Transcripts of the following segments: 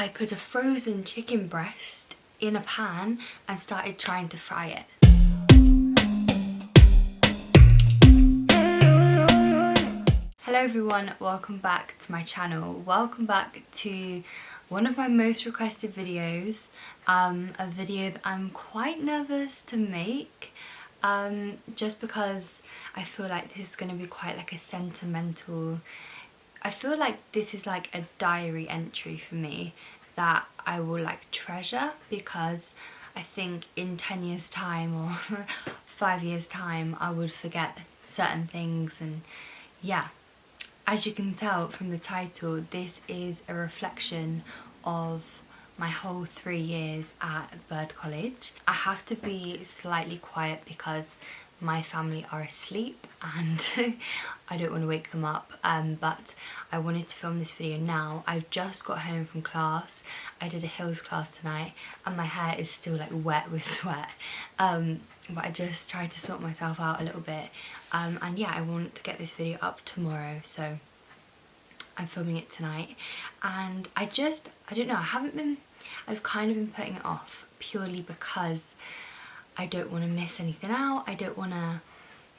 I put a frozen chicken breast in a pan and started trying to fry it. Hello everyone, welcome back to my channel. Welcome back to one of my most requested videos, a video that I'm quite nervous to make, just because I feel like this is going to be quite like a sentimental, I feel like this is like a diary entry for me that I will like treasure, because I think in 10 years time or 5 years time I would forget certain things. And yeah, as you can tell from the title, this is a reflection of my whole 3 years at Bird College. I have to be slightly quiet because my family are asleep and I don't want to wake them up, but I wanted to film this video now. I've just got home from class. I did a heels class tonight and my hair is still like wet with sweat, but I just tried to sort myself out a little bit, and yeah, I want to get this video up tomorrow, so I'm filming it tonight. And I don't know, I've kind of been putting it off purely because I don't want to miss anything out. I don't want to,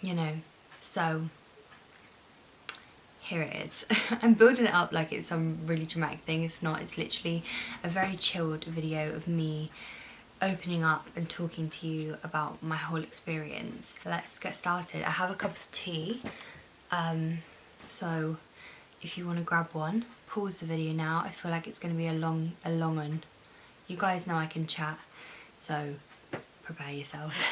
you know, so here it is. I'm building it up like it's some really dramatic thing. It's not. It's literally a very chilled video of me opening up and talking to you about my whole experience. Let's get started. I have a cup of tea, so if you want to grab one, pause the video now. I feel like it's going to be a long one. You guys know I can chat, so prepare yourselves.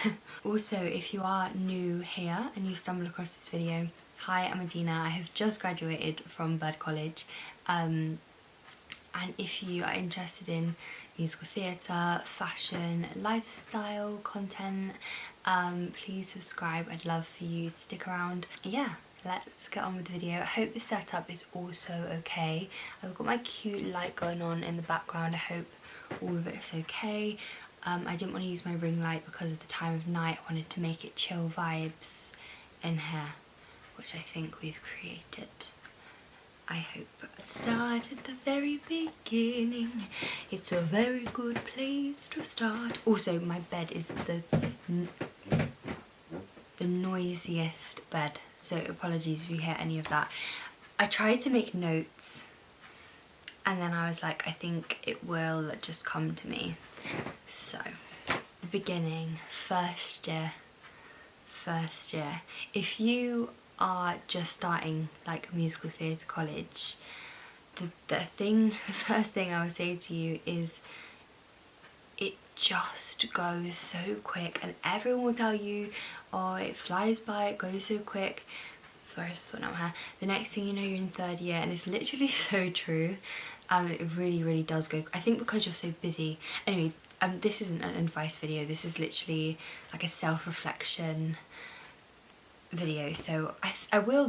Also, if you are new here and you stumble across this video, hi, I'm Adina. I have just graduated from Bird College, and if you are interested in musical theatre, fashion, lifestyle content, please subscribe. I'd love for you to stick around. Yeah, let's get on with the video. I hope the setup is also okay. I've got my cute light going on in the background. I hope all of it is okay. I didn't want to use my ring light because of the time of night. I wanted to make it chill vibes in here, which I think we've created. I hope. Start at the very beginning. It's a very good place to start. Also, my bed is the noisiest bed, so apologies if you hear any of that. I tried to make notes and then I was like, I think it will just come to me. So, the beginning, first year. If you are just starting like musical theatre college, the first thing I would say to you is it just goes so quick, and everyone will tell you, oh, it flies by, it goes so quick. Sorry, sorting out my hair. The next thing you know, you're in third year, and it's literally so true. It really does go. I think because you're so busy. Anyway, this isn't an advice video. This is literally like a self-reflection video. So I will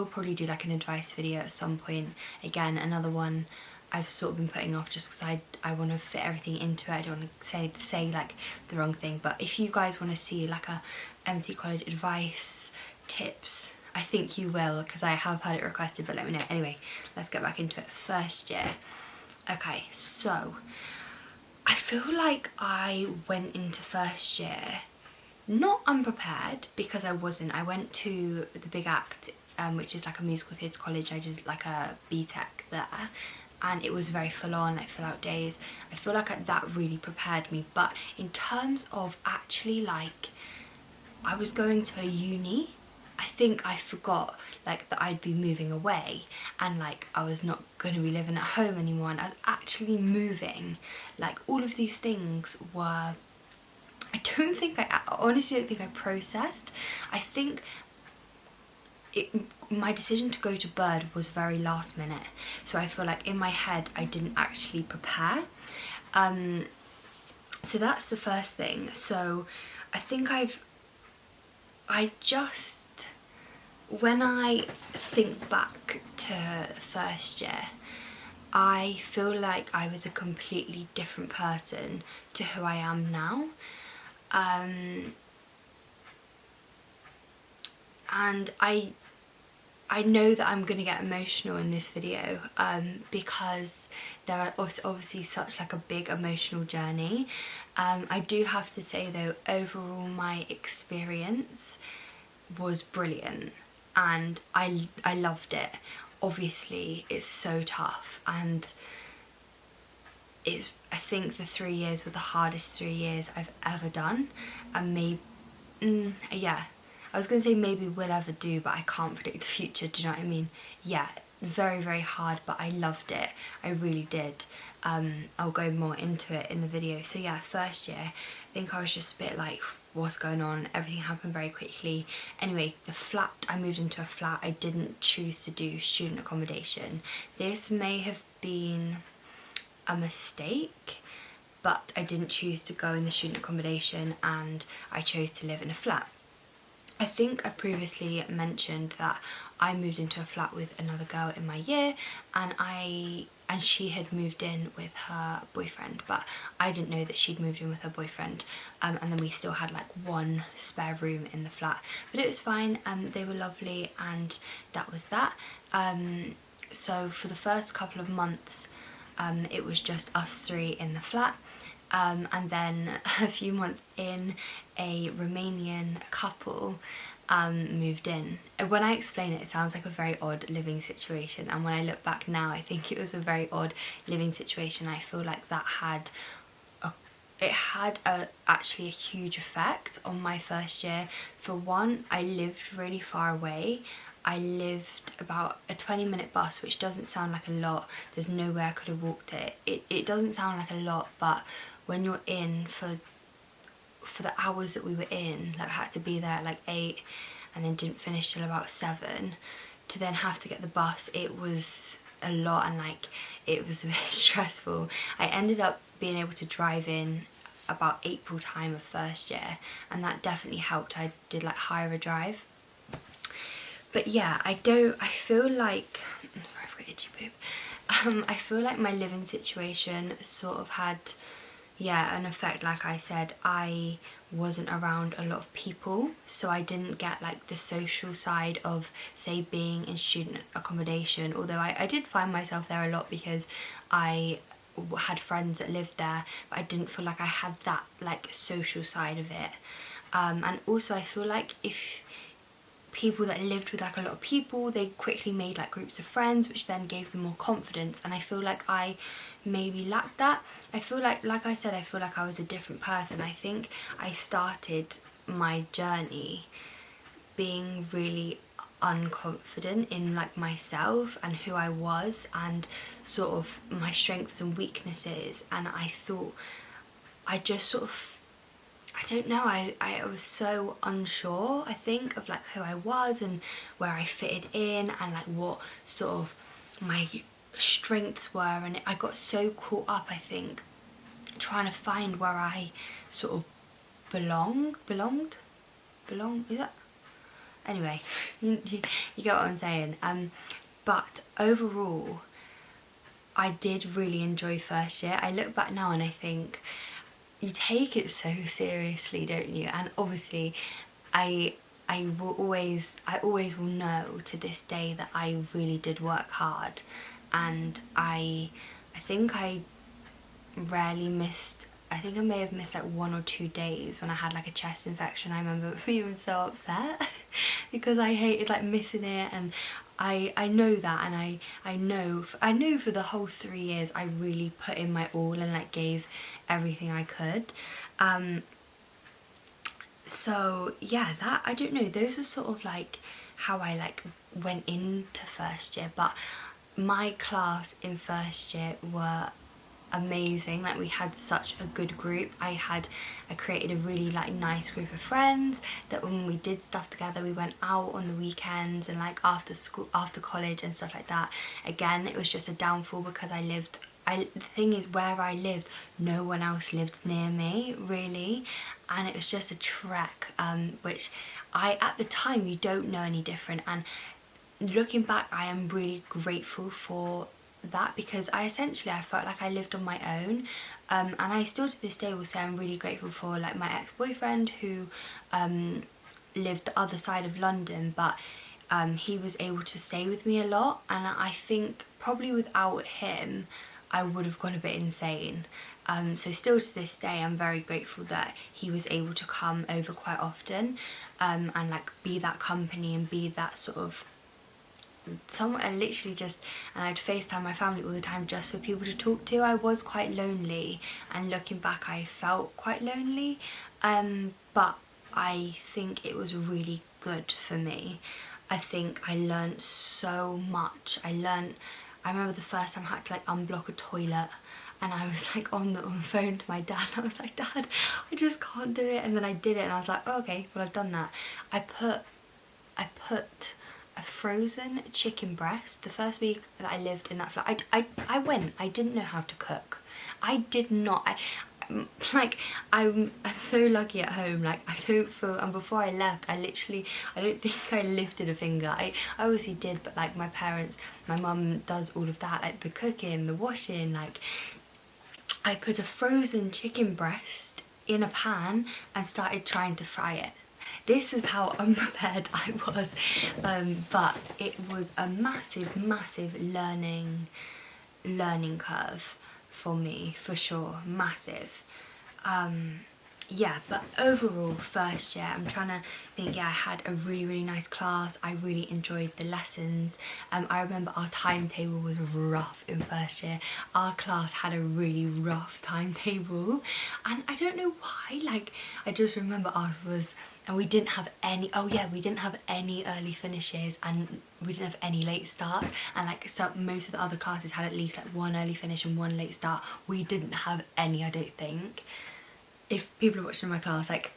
probably do like an advice video at some point. Again, another one I've sort of been putting off just because I want to fit everything into it. I don't want to say like the wrong thing. But if you guys want to see like a MT college advice tips, I think you will, because I have had it requested, but let me know. Anyway, let's get back into it. First year. Okay, so I feel like I went into first year not unprepared, because I wasn't. I went to the Big Act, which is like a musical theatre college. I did like a BTEC there, and it was very full on, like full out days. I feel like that really prepared me. But in terms of actually like, I was going to a uni, I think I forgot like that I'd be moving away, and like I was not going to be living at home anymore, and I was actually moving. Like all of these things were, I honestly don't think I processed. I think my decision to go to Bird was very last minute, so I feel like in my head I didn't actually prepare. So that's the first thing. So I think when I think back to first year, I feel like I was a completely different person to who I am now. And I I know that I'm gonna get emotional in this video because there are obviously such like a big emotional journey. I do have to say though, overall my experience was brilliant and I loved it. Obviously it's so tough, and I think the 3 years were the hardest 3 years I've ever done, and maybe yeah, I was gonna say maybe will ever do, but I can't predict the future, do you know what I mean? Yeah, very, very hard, but I loved it. I really did. I'll go more into it in the video. So yeah, first year, I think I was just a bit like, what's going on? Everything happened very quickly. Anyway, the flat, I moved into a flat. I didn't choose to do student accommodation. This may have been a mistake, but I didn't choose to go in the student accommodation and I chose to live in a flat. I think I previously mentioned that I moved into a flat with another girl in my year, and she had moved in with her boyfriend, but I didn't know that she'd moved in with her boyfriend, and then we still had like one spare room in the flat, but it was fine. They were lovely, and that was that. So for the first couple of months it was just us three in the flat. And then a few months in, a Romanian couple moved in. When I explain it, it sounds like a very odd living situation, and when I look back now, I think it was a very odd living situation. I feel like that had actually a huge effect on my first year. For one, I lived really far away. I lived about a 20-minute bus, which doesn't sound like a lot. There's no way I could have walked it. It doesn't sound like a lot, but when you're in for the hours that we were in, like I had to be there at like 8 and then didn't finish till about 7, to then have to get the bus, it was a lot, and like it was a bit stressful. I ended up being able to drive in about April time of first year, and that definitely helped. I did like hire a drive. But yeah, I feel like, I'm sorry, I've got itchy boob. I feel like my living situation sort of had, yeah, an effect. Like I said, I wasn't around a lot of people, so I didn't get like the social side of, say, being in student accommodation, although I did find myself there a lot because I had friends that lived there, but I didn't feel like I had that like social side of it. And also I feel like if people that lived with like a lot of people, they quickly made like groups of friends, which then gave them more confidence, and I feel like I maybe lacked that. I feel like I said, I feel like I was a different person. I think I started my journey being really unconfident in like myself and who I was and sort of my strengths and weaknesses, and I thought I just sort of, I don't know, I was so unsure, I think, of like who I was and where I fitted in and like what sort of my strengths were, and I got so caught up, I think, trying to find where I sort of belonged, is that? Anyway, you get what I'm saying. But overall, I did really enjoy first year. I look back now and I think, you take it so seriously, don't you? And obviously I always will know to this day that I really did work hard, and I think I rarely missed, I think I may have missed like 1 or 2 days when I had like a chest infection. I remember being so upset because I hated like missing it, and I know that, and I know for the whole 3 years I really put in my all and like gave everything I could. So yeah, that, I don't know, those were sort of like how I like went into first year. But my class in first year were amazing. Like we had such a good group. I created a really like nice group of friends that when we did stuff together, we went out on the weekends and like after school, after college and stuff like that. Again, it was just a downfall because the thing is, where I lived, no one else lived near me really, and it was just a trek, which at the time you don't know any different, and looking back I am really grateful for that, because I felt like I lived on my own, and I still to this day will say I'm really grateful for like my ex-boyfriend who lived the other side of London, but he was able to stay with me a lot, and I think probably without him I would have gone a bit insane. So still to this day I'm very grateful that he was able to come over quite often, and like be that company and be that sort of someone. I literally just, and I'd FaceTime my family all the time just for people to talk to. I was quite lonely, and looking back I felt quite lonely, but I think it was really good for me. I think I learnt so much. I remember the first time I had to like unblock a toilet, and I was like on the phone to my dad. I was like, Dad, I just can't do it. And then I did it, and I was like, oh, okay, well, I've done that. I put a frozen chicken breast the first week that I lived in that flat. I didn't know how to cook. I did not. I'm so lucky at home. Like, I don't feel, and before I left, I don't think I lifted a finger. I obviously did, but like my parents, my mum does all of that, like the cooking, the washing. Like, I put a frozen chicken breast in a pan and started trying to fry it. This is how unprepared I was, but it was a massive learning curve for me, for sure, massive. Yeah, but overall first year, I'm trying to think, yeah, I had a really nice class. I really enjoyed the lessons. I remember our timetable was rough in first year. Our class had a really rough timetable, and I don't know why. Like, I just remember ours was, and we didn't have any, oh yeah, we didn't have any early finishes, and we didn't have any late starts, and like most of the other classes had at least like one early finish and one late start. We didn't have any, I don't think. If people are watching my class, like,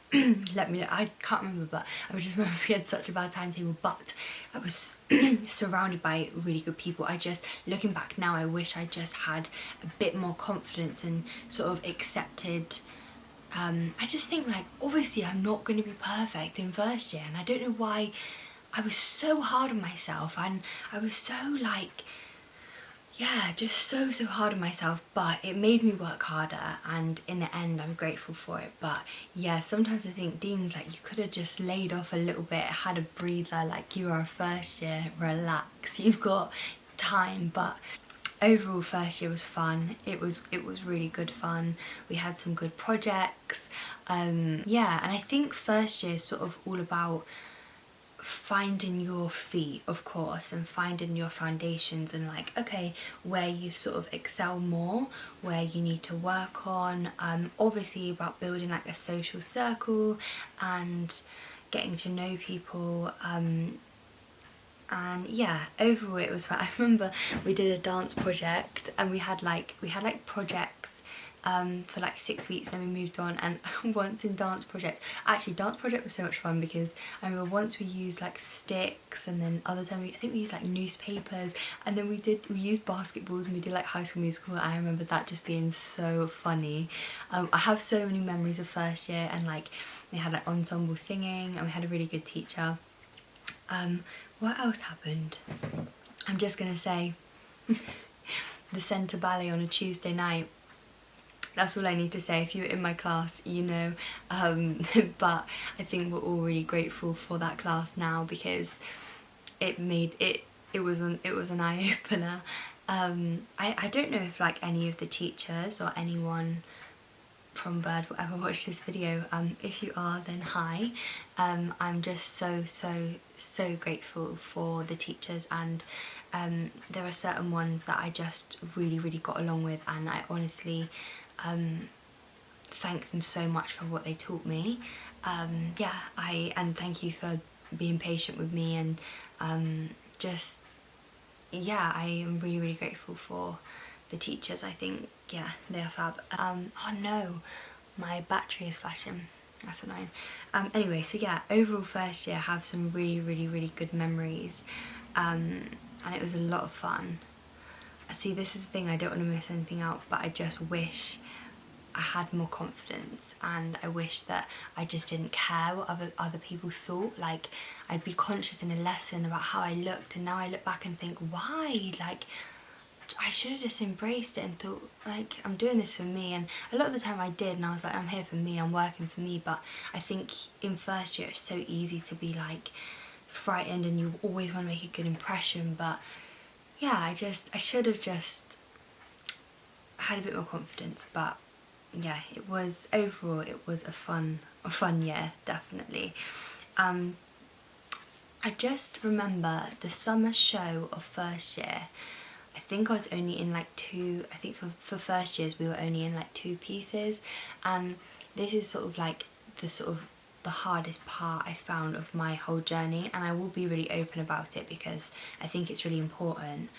let me know. I can't remember, but I just remember we had such a bad timetable, but I was surrounded by really good people. I just, looking back now, I wish I just had a bit more confidence and sort of accepted. I just think, like, obviously I'm not going to be perfect in first year, and I don't know why I was so hard on myself, and I was so like, yeah, just so hard on myself, but it made me work harder, and in the end I'm grateful for it. But yeah, sometimes I think Dean's like, you could have just laid off a little bit, had a breather, like, you are a first year, relax, you've got time. But overall first year was fun. It was really good fun. We had some good projects. Yeah, and I think first year is sort of all about finding your feet, of course, and finding your foundations, and like, okay, where you sort of excel more, where you need to work on. Obviously about building like a social circle and getting to know people. And yeah, overall it was fun. I remember we did a dance project, and we had like projects for like 6 weeks, then we moved on. And once in dance project was so much fun, because I remember once we used like sticks, and then other time I think we used like newspapers, and then we used basketballs, and we did like High School Musical. I remember that just being so funny. I have so many memories of first year, and like we had like ensemble singing, and we had a really good teacher. What else happened? I'm just gonna say the centre ballet on a Tuesday night. That's all I need to say. If you were in my class, you know. But I think we're all really grateful for that class now, because it was an eye-opener. I don't know if like any of the teachers or anyone from Bird will ever watch this video. If you are, then hi. I'm just so grateful for the teachers, and there are certain ones that I just really got along with, and I honestly thank them so much for what they taught me. Yeah, and thank you for being patient with me, and just, yeah, I am really grateful for the teachers. I think, yeah, they are fab. Oh no, my battery is flashing. That's annoying. Anyway, so yeah, overall first year I have some really good memories, and it was a lot of fun. See, this is the thing, I don't want to miss anything out, but I just wish I had more confidence, and I wish that I just didn't care what other people thought. Like, I'd be conscious in a lesson about how I looked, and now I look back and think, why? Like, I should have just embraced it and thought, like, I'm doing this for me. And a lot of the time I did, and I was like, I'm here for me, I'm working for me. But I think in first year it's so easy to be like, frightened and you always want to make a good impression. But yeah, I should have just had a bit more confidence. But yeah, it was, overall it was a fun year, definitely. I just remember the summer show of first year. I think I was only in like two, I think for first years we were only in like 2 pieces, and this is sort of like the hardest part I found of my whole journey, and I will be really open about it because I think it's really important.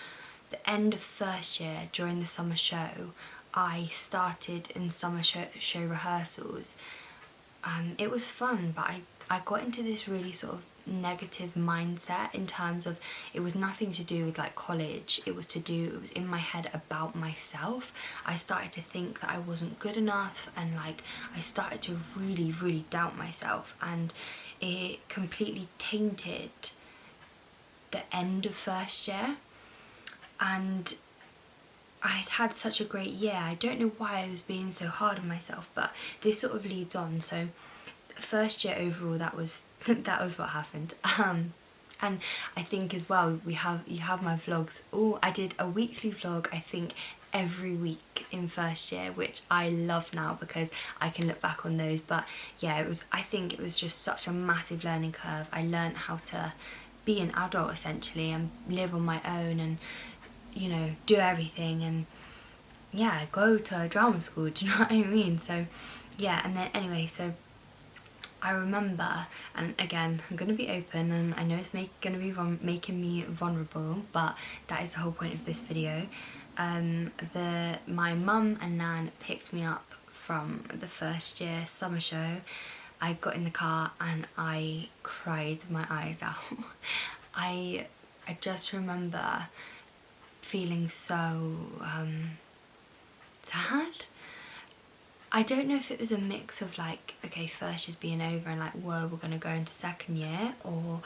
The end of first year, during the summer show, I started in summer show rehearsals. It was fun, but I got into this really sort of negative mindset in terms of, it was nothing to do with like college, it was in my head about myself. I started to think that I wasn't good enough, and like I started to really doubt myself, and it completely tainted the end of first year. And I'd had such a great year. I don't know why I was being so hard on myself, but this sort of leads on. So first year overall, that was that was what happened. And I think as well, you have my vlogs. Oh, I did a weekly vlog, I think, every week in first year, which I love now because I can look back on those. But yeah, I think it was just such a massive learning curve. I learned how to be an adult essentially and live on my own, and you know, do everything, and yeah, go to a drama school, do you know what I mean? So yeah, and then anyway, so I remember, and again, I'm going to be open, and I know it's going to be making me vulnerable, but that is the whole point of this video. My mum and Nan picked me up from the first year summer show. I got in the car and I cried my eyes out. I just remember feeling so sad. I don't know if it was a mix of like, okay, first year's being over and like, whoa, we're going to go into second year, or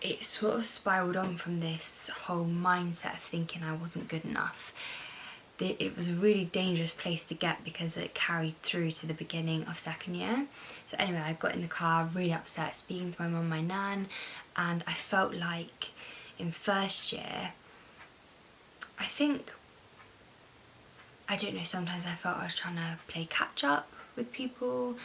it sort of spiralled on from this whole mindset of thinking I wasn't good enough. It was a really dangerous place to get because it carried through to the beginning of second year. So anyway, I got in the car really upset, speaking to my mum and my nan, and I felt like in first year, I don't know, sometimes I felt I was trying to play catch up with people.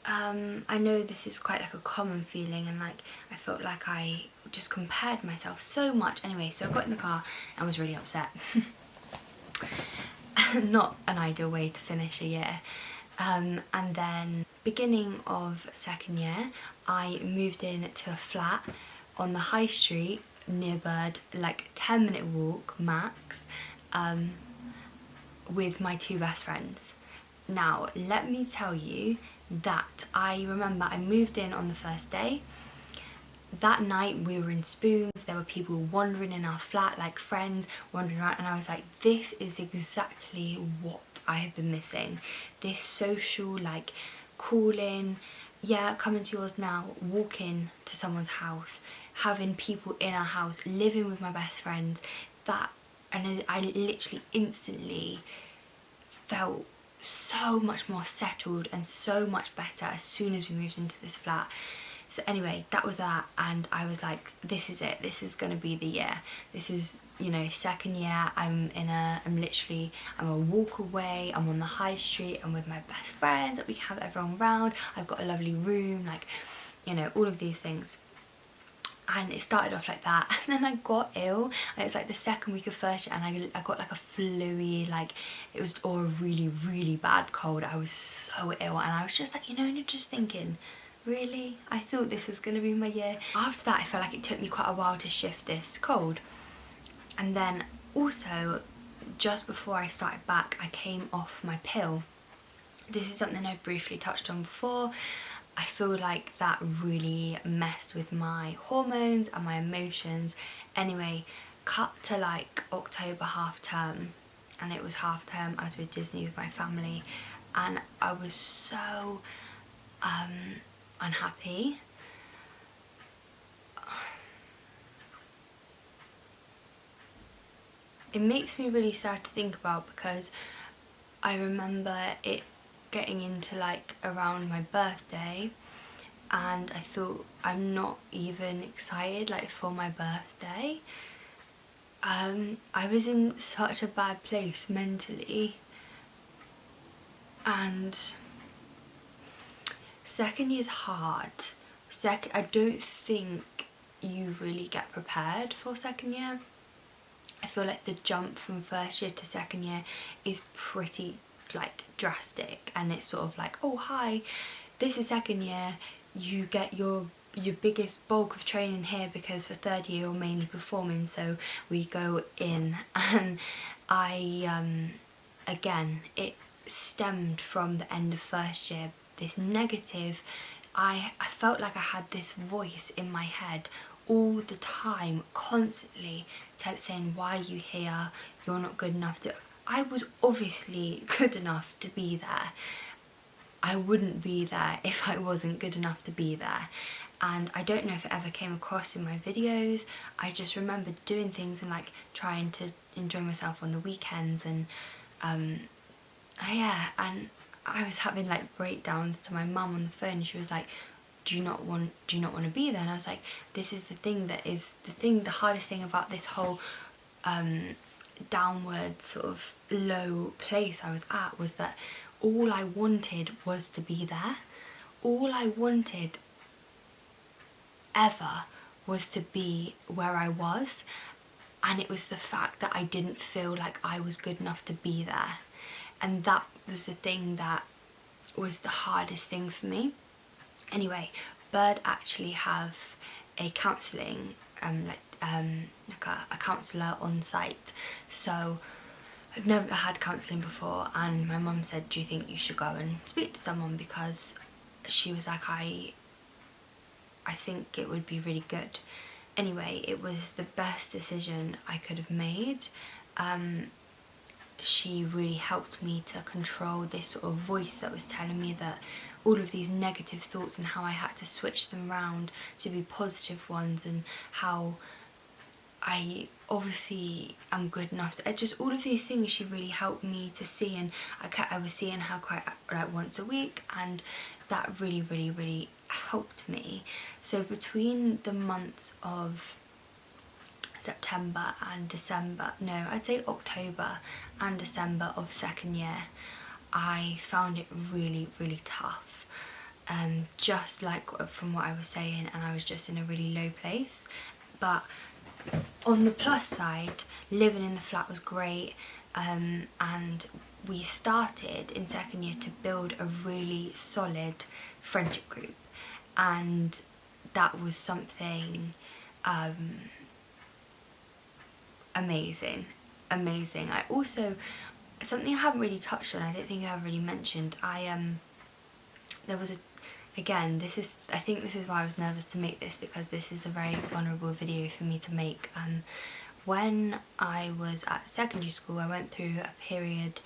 I know this is quite like a common feeling, and like I felt like I just compared myself so much. Anyway, so I got in the car and was really upset. Not an ideal way to finish a year. And then beginning of second year, I moved in to a flat on the high street near Bird, like 10-minute walk max, with my 2 best friends. Now, let me tell you that I remember I moved in on the first day. That night we were in Spoons, there were people wandering in our flat, like friends wandering around, and I was like, this is exactly what I have been missing. This social, like, calling, yeah, coming to yours now, walking to someone's house, having people in our house, living with my best friends, and I literally instantly felt so much more settled and so much better as soon as we moved into this flat. So anyway, that was that, and I was like, this is it, this is gonna be the year. This is, you know, second year, I'm a walk away, I'm on the high street, I'm with my best friends, we have everyone around, I've got a lovely room, like, you know, all of these things. And it started off like that, and then I got ill. And it's like the second week of first year, and I got like a flu-y, like it was, or a really bad cold. I was so ill, and I was just like, you know, and you're just thinking, really? I thought this was gonna be my year. After that, I felt like it took me quite a while to shift this cold. And then also, just before I started back, I came off my pill. This is something I've briefly touched on before. I feel like that really messed with my hormones and my emotions. Anyway, cut to like October half term, and it was half term, I was with Disney with my family, and I was so unhappy. It makes me really sad to think about, because I remember it getting into like around my birthday, and I thought, I'm not even excited like for my birthday. I was in such a bad place mentally, and second year's hard. I don't think you really get prepared for second year. I feel like the jump from first year to second year is pretty like drastic, and it's sort of like, oh hi, this is second year, you get your biggest bulk of training here, because for third year you're mainly performing, so we go in. And again, it stemmed from the end of first year, this negative. I felt like I had this voice in my head all the time, constantly saying, why are you here, you're not good enough to. I was obviously good enough to be there. I wouldn't be there if I wasn't good enough to be there. And I don't know if it ever came across in my videos. I just remember doing things and like trying to enjoy myself on the weekends, and yeah, and I was having like breakdowns to my mum on the phone, and she was like, do you not want to be there? And I was like, this is the thing, the hardest thing about this whole downward sort of low place I was at, was that all I wanted was to be there. All I wanted ever was to be where I was, and it was the fact that I didn't feel like I was good enough to be there. And that was the thing that was the hardest thing for me. Anyway, Bird actually have a counselling, like a counsellor on site. So I've never had counselling before, and my mum said, do you think you should go and speak to someone? Because she was like, I think it would be really good. Anyway, it was the best decision I could have made. She really helped me to control this sort of voice that was telling me that all of these negative thoughts, and how I had to switch them round to be positive ones, and how I obviously am good enough to, just all of these things she really helped me to see. And I was seeing her quite like once a week, and that really helped me. So between the months of September and December, no, I'd say October and December of second year, I found it really tough. Just like from what I was saying, and I was just in a really low place. But on the plus side, living in the flat was great, and we started in second year to build a really solid friendship group, and that was something amazing. I also, something I haven't really touched on, I don't think I've really mentioned, there was again, I think this is why I was nervous to make this, because this is a very vulnerable video for me to make. When I was at secondary school, I went through a period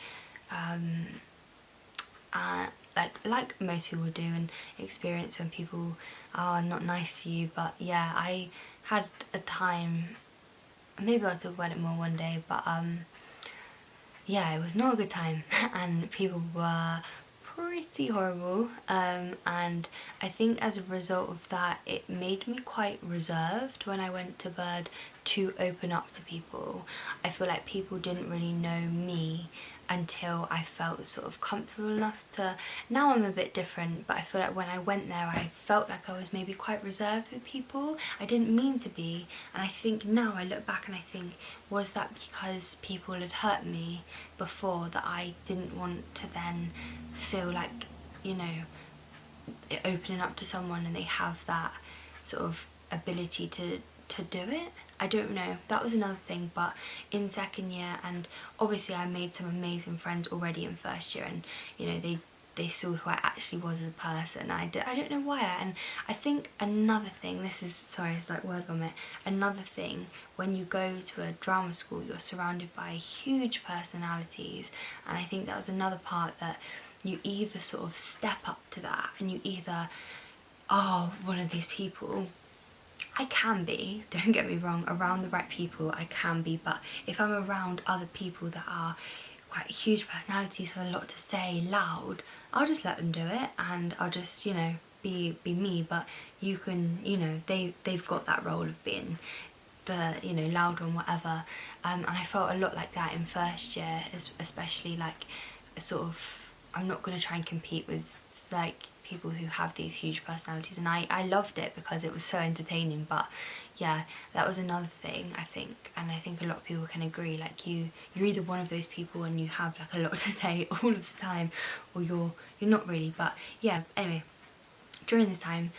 like most people do and experience, when people are not nice to you. But yeah, I had a time, maybe I'll talk about it more one day, but yeah, it was not a good time and people were pretty horrible, and I think as a result of that, it made me quite reserved when I went to Bird to open up to people. I feel like people didn't really know me until I felt sort of comfortable enough to. Now I'm a bit different, but I feel like when I went there, I felt like I was maybe quite reserved with people. I didn't mean to be, and I think now I look back and I think, was that because people had hurt me before, that I didn't want to then feel like, you know, opening up to someone and they have that sort of ability to do it? I don't know, that was another thing. But in second year, and obviously I made some amazing friends already in first year, and you know, they saw who I actually was as a person. I don't know why. And I think another thing, this is, sorry, it's like word vomit, another thing, when you go to a drama school, you're surrounded by huge personalities, and I think that was another part, that you either sort of step up to that, and you either are one of these people. I can be, don't get me wrong, around the right people I can be, but if I'm around other people that are quite huge personalities, have a lot to say, loud, I'll just let them do it, and I'll just, you know, be me, but you can, you know, they've got that role of being the, you know, loud one, whatever. And I felt a lot like that in first year, especially like sort of, I'm not going to try and compete with like people who have these huge personalities, and I loved it because it was so entertaining. But yeah, that was another thing, I think, and I think a lot of people can agree, like you're either one of those people and you have like a lot to say all of the time, or you're not really. But yeah, anyway, during this time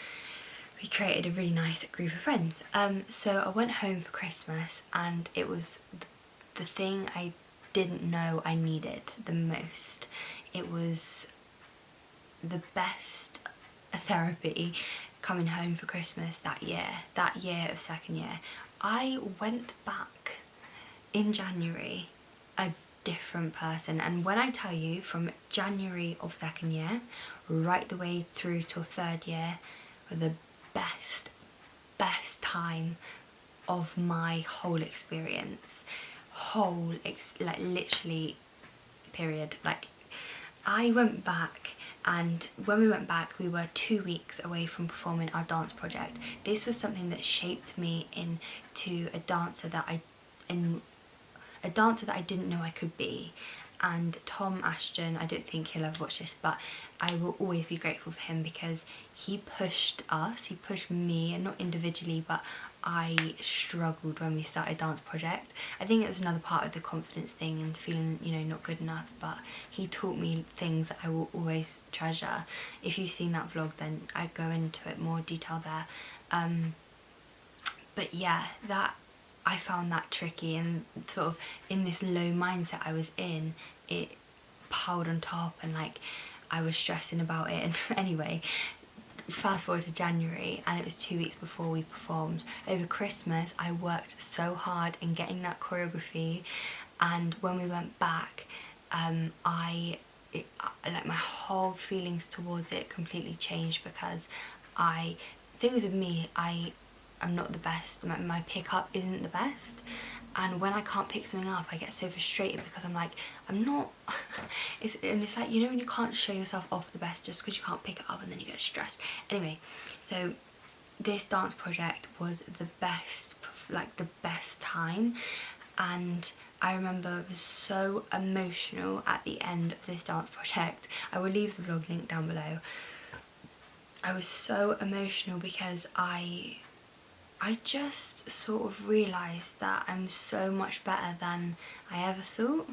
we created a really nice group of friends. So I went home for Christmas, and it was the thing I didn't know I needed the most. It was the best therapy coming home for Christmas that year of second year. I went back in January a different person, and when I tell you, from January of second year right the way through till third year, the best time of my whole experience, like literally period. Like I went back, and when we went back we were 2 weeks away from performing our dance project. This was something that shaped me into a dancer that I didn't know I could be. And Tom Ashton, I don't think he'll ever watch this, but I will always be grateful for him, because he pushed me, and not individually, but I struggled when we started dance project. I think it was another part of the confidence thing and feeling, you know, not good enough, but he taught me things that I will always treasure. If you've seen that vlog, then I go into it more detail there. But yeah, that I found that tricky, and sort of in this low mindset I was in, it piled on top, and like I was stressing about it. And anyway, fast forward to January, and it was 2 weeks before we performed. Over Christmas I worked so hard in getting that choreography, and when we went back, like my whole feelings towards it completely changed, because things with me, I'm not the best. My pickup isn't the best, and when I can't pick something up I get so frustrated, because I'm like, I'm not it's like, you know, when you can't show yourself off the best just because you can't pick it up, and then you get stressed. Anyway, so this dance project was the best, like the best time, and I remember it was so emotional at the end of this dance project. I will leave the vlog link down below. I was so emotional because I just sort of realised that I'm so much better than I ever thought.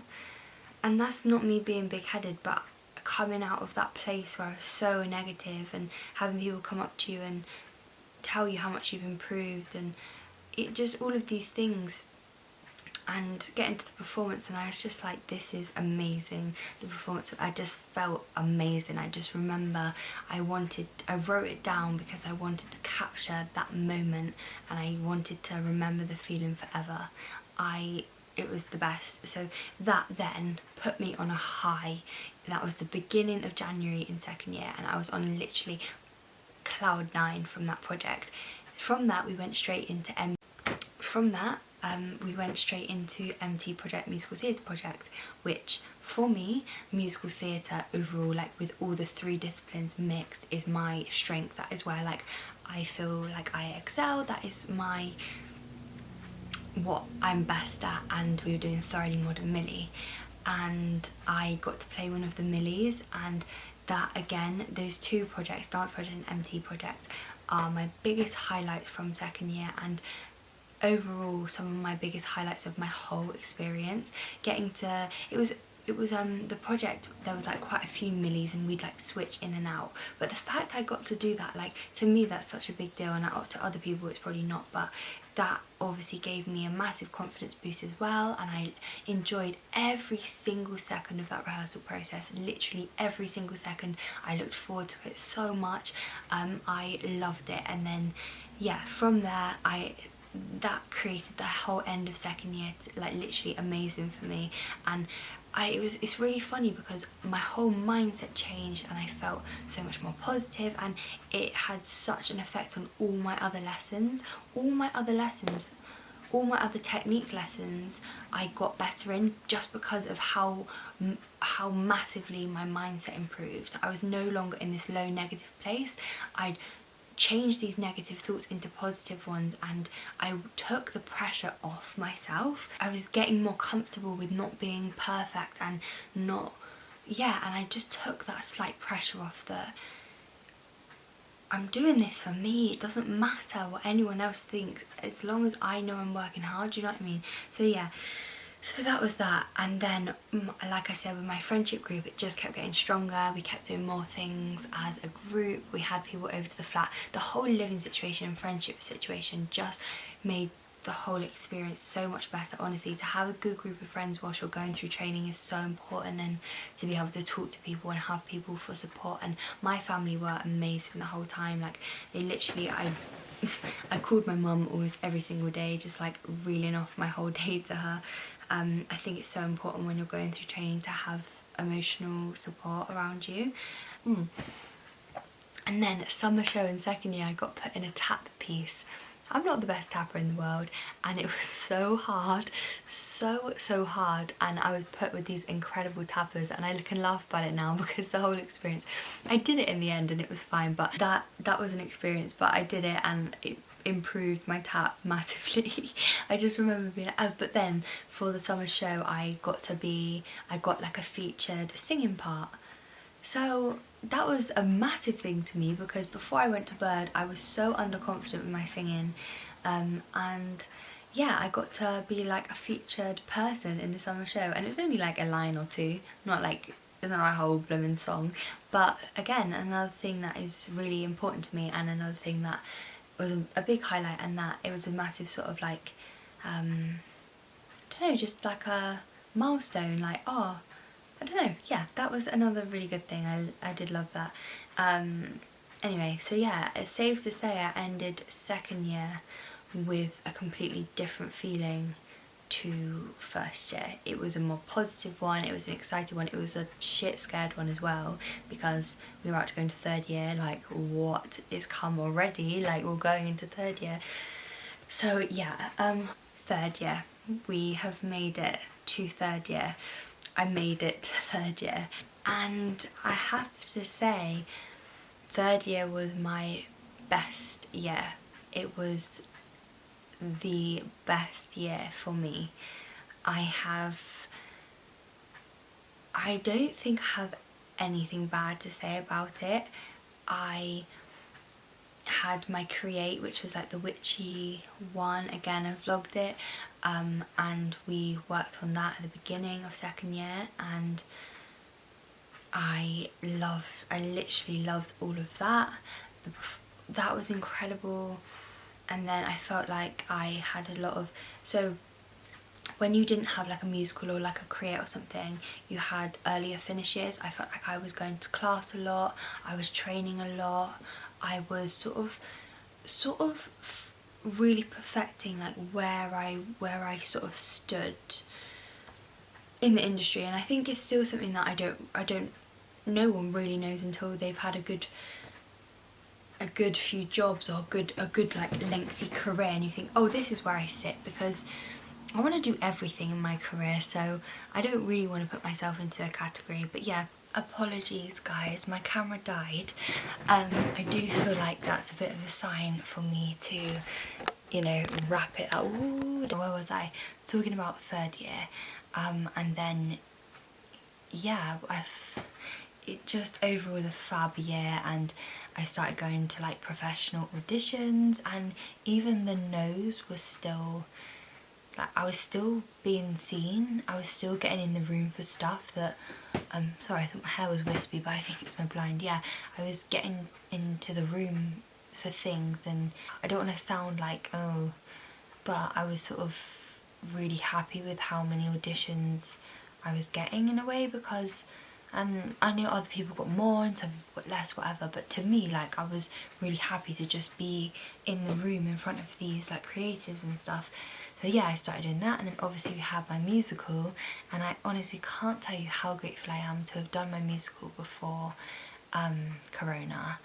And that's not me being big-headed, but coming out of that place where I was so negative, and having people come up to you and tell you how much you've improved, and it just, all of these things, and getting to the performance, and I was just like, this is amazing. The performance, I just felt amazing. I just remember I wrote it down because I wanted to capture that moment, and I wanted to remember the feeling forever. It was the best. So that then put me on a high. That was the beginning of January in second year, and I was on literally cloud 9 from that project. From that we went straight into MT project, musical theatre project, which for me, musical theatre overall, like with all the 3 disciplines mixed, is my strength. That is where like I feel like I excel. That is what I'm best at. And we were doing Thoroughly Modern Millie, and I got to play one of the Millies, and that again, those 2 projects, dance project and MT project, are my biggest highlights from second year, and overall some of my biggest highlights of my whole experience. It was the project, there was like quite a few Millies, and we'd like switch in and out, but the fact I got to do that, like to me that's such a big deal, and to other people it's probably not, but that obviously gave me a massive confidence boost as well. And I enjoyed every single second of that rehearsal process, literally every single second. I looked forward to it so much. I loved it. And then yeah, from there that created the whole end of second year, like literally amazing for me. And it's really funny because my whole mindset changed, and I felt so much more positive, and it had such an effect on all my other lessons. All my other lessons all my other technique lessons I got better in, just because of how massively my mindset improved. I was no longer in this low negative place. I'd changed these negative thoughts into positive ones, and I took the pressure off myself. I was getting more comfortable with not being perfect and not, yeah, and I just took that slight pressure off, that I'm doing this for me. It doesn't matter what anyone else thinks, as long as I know I'm working hard, do you know what I mean? So yeah, so that was that. And then, like I said, with my friendship group, it just kept getting stronger. We kept doing more things as a group. We had people over to the flat. The whole living situation and friendship situation just made the whole experience so much better. Honestly, to have a good group of friends whilst you're going through training is so important, and to be able to talk to people and have people for support. And my family were amazing the whole time. Like, they literally, I called my mum almost every single day, just like reeling off my whole day to her. I think it's so important when you're going through training to have emotional support around you. And then summer show in second year, I got put in a tap piece. I'm not the best tapper in the world, and it was so hard, so hard, and I was put with these incredible tappers, and I can laugh about it now because the whole experience, I did it in the end and it was fine, but that was an experience, but I did it and it improved my tap massively. I just remember being but then for the summer show I got like a featured singing part. So that was a massive thing to me, because before I went to Bird I was so underconfident with my singing, and yeah, I got to be like a featured person in the summer show, and it was only like a line or two, not like, it's not a whole blooming song. But again, another thing that is really important to me, and another thing that was a big highlight, and that it was a massive sort of like, I don't know, just like a milestone, like, oh, I don't know, yeah, that was another really good thing. I did love that. Anyway, so yeah, it's safe to say I ended second year with a completely different feeling to first year. It was a more positive one, it was an exciting one, it was a shit scared one as well, because we were about to go into third year, like what is come already, like we're going into third year. So yeah, third year, we have made it to third year. I made it to third year, and I have to say third year was my best year. It was the best year for me. I don't think I have anything bad to say about it. I had my create, which was like the witchy one, again I vlogged it, and we worked on that at the beginning of second year, and I literally loved all of that. That was incredible. And then I felt like I had a lot of, so when you didn't have like a musical or like a create or something, you had earlier finishes. I felt like I was going to class a lot, I was training a lot, I was sort of really perfecting like where I sort of stood in the industry. And I think it's still something that I don't no one really knows until they've had a good few jobs, or a good like lengthy career, and you think, oh, this is where I sit, because I want to do everything in my career, so I don't really want to put myself into a category. But yeah, apologies guys, my camera died. I do feel like that's a bit of a sign for me to, you know, wrap it up. Ooh, where was I? Talking about third year, and then yeah, it just overall was a fab year, and I started going to like professional auditions, and even the no's was still, like, I was still being seen, I was still getting in the room for stuff that, sorry, I thought my hair was wispy, but I think it's my blind. Yeah, I was getting into the room for things, and I don't want to sound like, oh, but I was sort of really happy with how many auditions I was getting in a way, because, and I know other people got more and some people got less, whatever, but to me, like, I was really happy to just be in the room in front of these like creators and stuff. So yeah, I started doing that, and then obviously we had my musical, and I honestly can't tell you how grateful I am to have done my musical before Corona.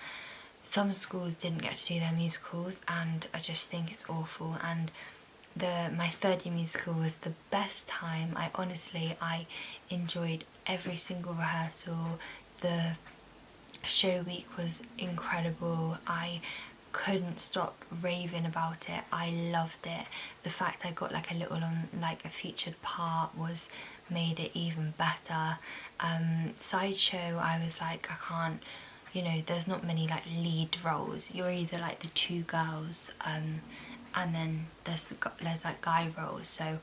Some schools didn't get to do their musicals, and I just think it's awful, and my third year musical was the best time. I enjoyed every single rehearsal. The show week was incredible. I couldn't stop raving about it. I loved it. The fact I got like a featured part was made it even better. Sideshow, I was like, I can't, you know, there's not many like lead roles. You're either like the two girls, and then there's like guy roles, so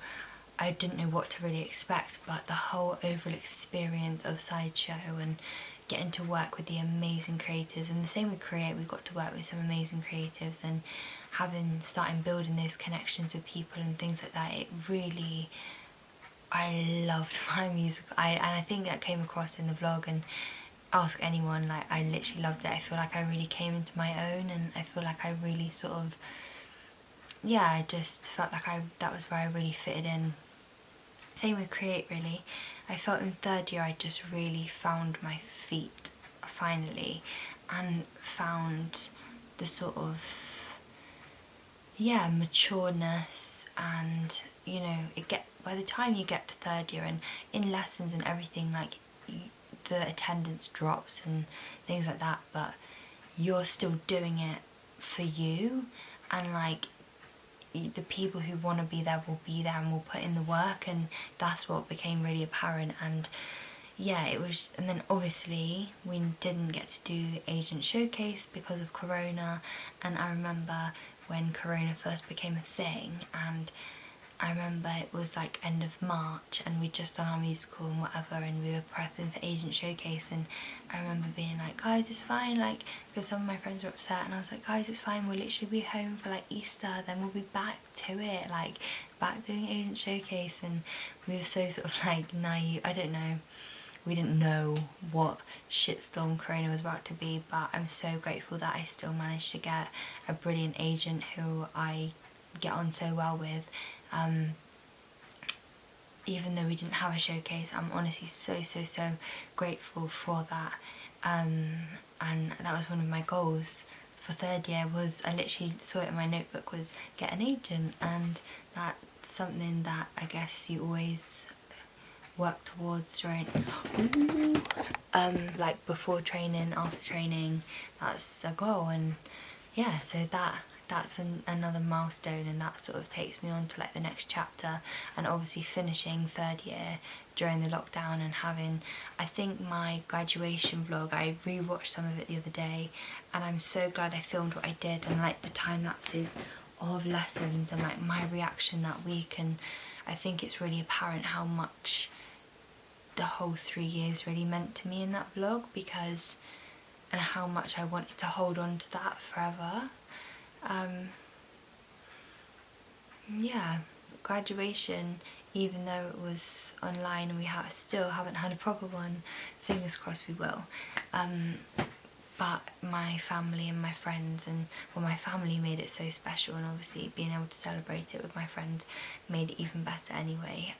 I didn't know what to really expect, but the whole overall experience of Sideshow and getting to work with the amazing creatives, and the same with Create, we got to work with some amazing creatives, and starting building those connections with people and things like that, it really, I loved my music. And I think that came across in the vlog, and ask anyone, like I literally loved it. I feel like I really came into my own, and I feel like I really sort of, yeah, I just felt like that was where I really fitted in. Same with Create, really. I felt in third year I just really found my feet finally, and found the sort of, yeah, matureness, and you know, by the time you get to third year and in lessons and everything, like the attendance drops and things like that, but you're still doing it for you, and like the people who want to be there will be there and will put in the work, and that's what became really apparent. And yeah, it was, and then obviously we didn't get to do agent showcase because of Corona, and I remember when Corona first became a thing, and I remember it was like end of March and we'd just done our musical and whatever, and we were prepping for agent showcase, and I remember being like, guys, it's fine, like, because some of my friends were upset, and I was like, guys, it's fine, we'll literally be home for like Easter, then we'll be back to it, like back doing agent showcase. And we were so sort of like naive, I don't know, we didn't know what shitstorm Corona was about to be, but I'm so grateful that I still managed to get a brilliant agent who I get on so well with. Even though we didn't have a showcase, I'm honestly so grateful for that. And that was one of my goals for third year, was I literally saw it in my notebook, was get an agent, and that's something that I guess you always work towards during like before training, after training, that's a goal. And yeah, so that's another milestone, and that sort of takes me on to like the next chapter, and obviously finishing third year during the lockdown, and having, I think my graduation vlog, I rewatched some of it the other day, and I'm so glad I filmed what I did, and like the time lapses of lessons and like my reaction that week. And I think it's really apparent how much the whole 3 years really meant to me in that vlog, because, and how much I wanted to hold on to that forever. Yeah, graduation, even though it was online and we still haven't had a proper one, fingers crossed we will. But my family and my friends, and well, my family made it so special, and obviously being able to celebrate it with my friends made it even better anyway.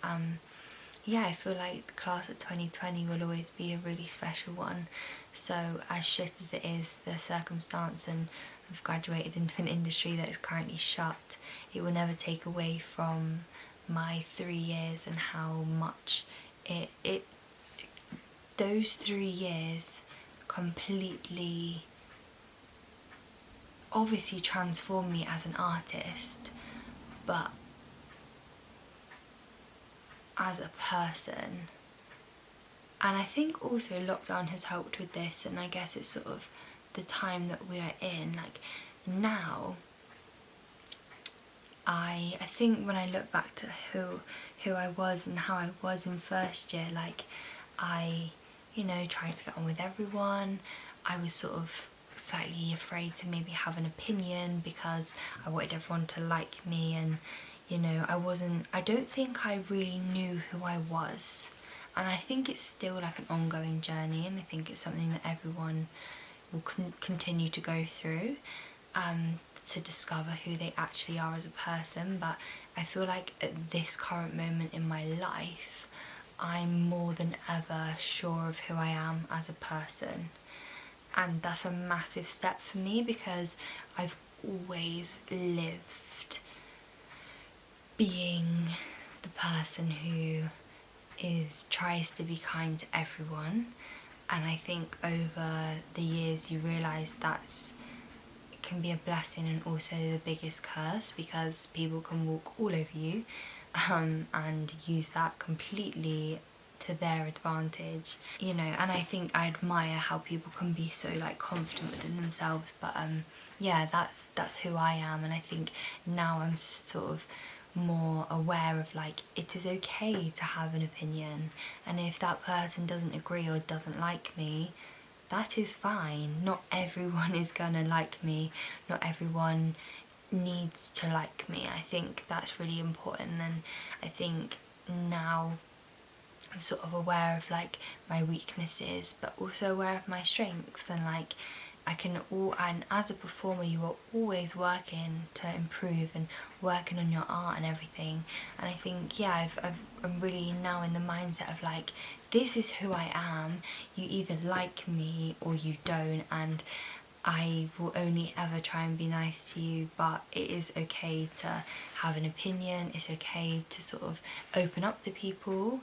Yeah, I feel like the class of 2020 will always be a really special one. So as shit as it is, the circumstance, and I've graduated into an industry that is currently shut, it will never take away from my 3 years and how much those 3 years completely obviously transformed me as an artist, but as a person. And I think also lockdown has helped with this, and I guess it's sort of the time that we are in. Like now, I think when I look back to who I was and how I was in first year, like I, you know, tried to get on with everyone. I was sort of slightly afraid to maybe have an opinion because I wanted everyone to like me, and you know, I don't think I really knew who I was. And I think it's still like an ongoing journey, and I think it's something that everyone will continue to go through, to discover who they actually are as a person. But I feel like at this current moment in my life, I'm more than ever sure of who I am as a person. And that's a massive step for me, because I've always lived being the person who tries to be kind to everyone, and I think over the years you realise it can be a blessing and also the biggest curse, because people can walk all over you and use that completely to their advantage, you know. And I think I admire how people can be so like confident within themselves, but yeah, that's who I am. And I think now I'm sort of more aware of like, it is okay to have an opinion, and if that person doesn't agree or doesn't like me, that is fine. Not everyone is gonna like me, not everyone needs to like me. I think that's really important, and I think now I'm sort of aware of like my weaknesses, but also aware of my strengths, and like and as a performer you are always working to improve and working on your art and everything. And I think, yeah, I'm really now in the mindset of like, this is who I am, you either like me or you don't, and I will only ever try and be nice to you, but it is okay to have an opinion, it's okay to sort of open up to people.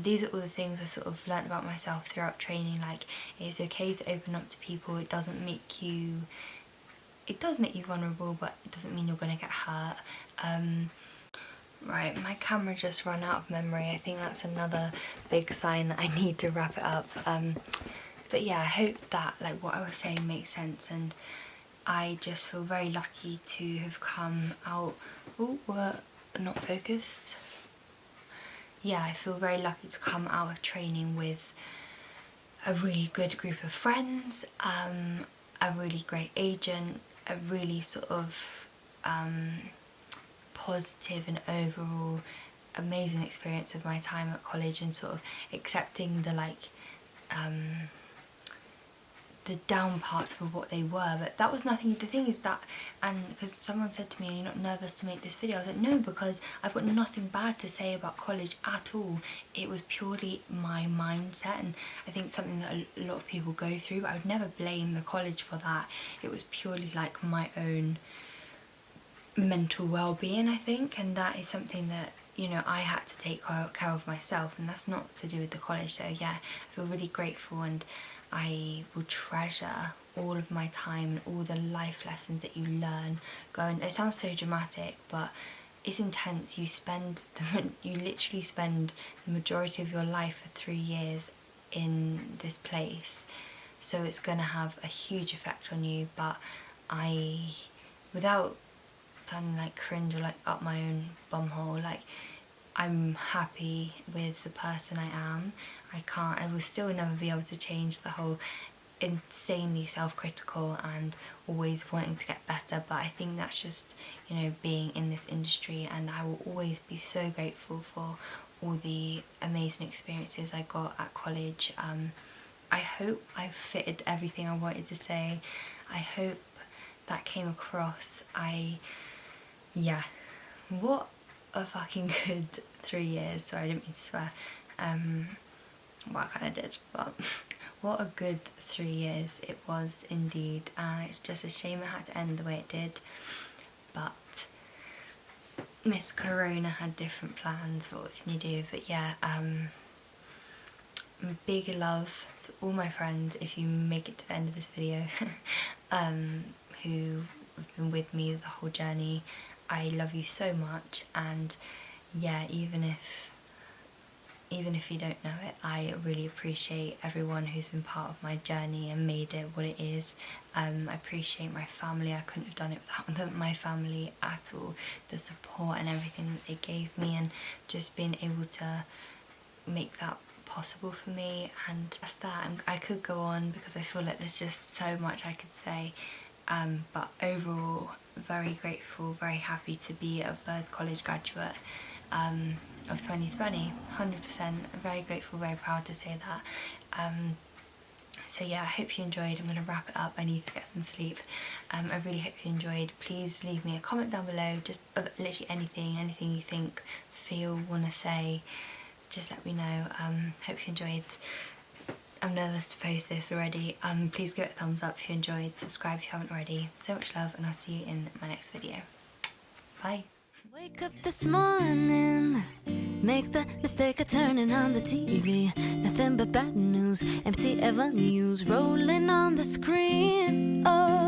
These are all the things I sort of learnt about myself throughout training. Like, it's okay to open up to people. It does make you vulnerable, but it doesn't mean you're going to get hurt. Right, my camera just ran out of memory. I think that's another big sign that I need to wrap it up. But yeah, I hope that like what I was saying makes sense, and I just feel very lucky to have come out. Oh, we're not focused. Yeah, I feel very lucky to come out of training with a really good group of friends, a really great agent, a really sort of positive and overall amazing experience of my time at college, and sort of accepting the like the down parts for what they were. But that was nothing. The thing is that, and because someone said to me, are you not nervous to make this video? I was like, no, because I've got nothing bad to say about college at all. It was purely my mindset, and I think something that a lot of people go through, but I would never blame the college for that. It was purely like my own mental well-being, I think, and that is something that, you know, I had to take care of myself, and that's not to do with the college. So yeah, I feel really grateful, and I will treasure all of my time and all the life lessons that you learn going. It sounds so dramatic, but it's intense. You literally spend the majority of your life for 3 years in this place, so it's gonna have a huge effect on you. But without sounding like cringe or like up my own bumhole, like, I'm happy with the person I am. I will still never be able to change the whole insanely self-critical and always wanting to get better, but I think that's just, you know, being in this industry, and I will always be so grateful for all the amazing experiences I got at college. I hope I've fitted everything I wanted to say. I hope that came across. Yeah, what a fucking good 3 years. Sorry, I didn't mean to swear. Well, I kind of did, but what a good 3 years it was indeed. It's just a shame it had to end the way it did, but Miss Corona had different plans. What can you do? But yeah, big love to all my friends, if you make it to the end of this video, who have been with me the whole journey. I love you so much, and yeah, even if you don't know it, I really appreciate everyone who's been part of my journey and made it what it is. I appreciate my family. I couldn't have done it without my family at all. The support and everything that they gave me, and just being able to make that possible for me. And that's that. I could go on because I feel like there's just so much I could say, but overall, very grateful, very happy to be a first college graduate of 2020, 100%. Very grateful, very proud to say that. So yeah, I hope you enjoyed. I'm going to wrap it up. I need to get some sleep. I really hope you enjoyed. Please leave me a comment down below, just of literally anything you think, feel, want to say. Just let me know. Hope you enjoyed. I'm nervous to post this already. Please give it a thumbs up if you enjoyed, subscribe if you haven't already. So much love, and I'll see you in my next video. Bye. Wake up this morning, make the mistake of turning on the TV. Nothing but bad news, empty avenues rolling on the screen. Oh,